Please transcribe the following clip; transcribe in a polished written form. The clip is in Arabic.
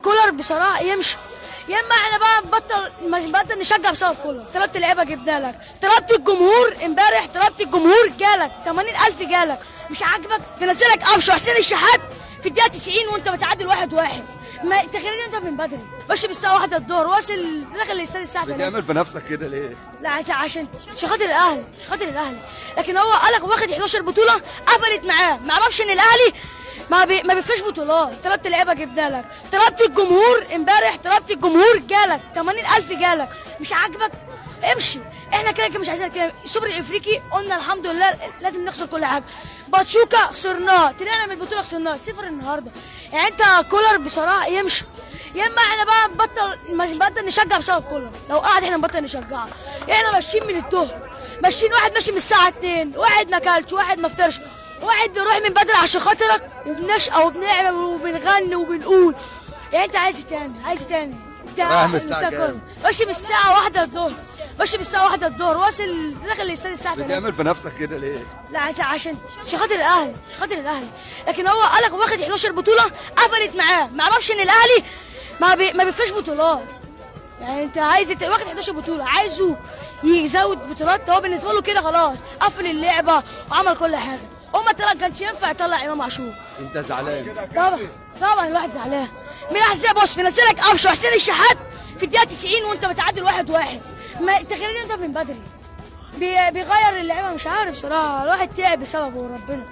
كولر بصراحه يمشي، يا اما احنا بقى نبطل نشجع بسبب كولر. طلبت اللعيبه جبنا لك، طلبت الجمهور امبارح، طلبت الجمهور جالك 80,000 جالك، مش عاجبك بنزلك قفشه وحسين الشحات في الدقيقه 90 وانت بتعادل 1-1. ما انت خليني انت من بدري ماشي بالساعه 1 الظهر واصل داخل الاستاد الساعه 3. بتعمل في نفسك كده ليه؟ لا عشان خاطر الاهلي، مش خاطر الاهلي، لكن هو قالك واخد 11 بطوله قفلت معاه، ما يعرفش ان الاهلي ما بيفيش بطولات. طلبت اللعيبه جبنا لك، طلبت الجمهور امبارح، طلبت الجمهور جالك 80,000 جالك، مش عاجبك امشي. احنا كده مش عايزين كده. السوبر الافريقي قلنا الحمد لله لازم نخسر كل حاجه. باتشوكا خسرناه، طلعنا من البطوله خسرناه 0 النهارده. يعني انت كولر بصراحه يمشي، يا اما احنا بقى نبطل نشجع بسبب كولر. لو قعد احنا نبطل نشجع. احنا ماشيين من الظهر، ماشيين واحد ماشي من الساعه 2، واحد ما كلش، واحد ما فطرش، واحد بيروح من بدري عشان خاطرك، وبنشقى وبنعمل وبنغني وبنقول. يعني انت عايز تاني، عايز تاني. انت ماشي من الساعه 1 الظهر، ماشي من الساعه 1 الظهر واصل داخل الاستاد الساعه 3. بتعمل في نفسك كده ليه؟ لا عشان خاطر الاهلي، مش خاطر الاهلي، لكن هو قالك واخد 11 بطوله قفلت معاه، ما يعرفش ان الاهلي ما بيفيش بطولات. يعني انت عايز واخد 11 بطوله عايزه يزود بطولات، هو بالنسبه له كده خلاص قفل اللعبه وعمل كل حاجه. هما ما كانش ينفع يطلع امام عاشور. انت زعلان؟ طبعا الواحد زعلان. من احزاب بص بينزلك قفشه وحسين الشحات في الدقيقه 90 وانت بتعادل 1-1. ما انت خليني انت من بدري بيغير اللعيبه، مش عارف بصراحه، الواحد تعب بسببه وربنا.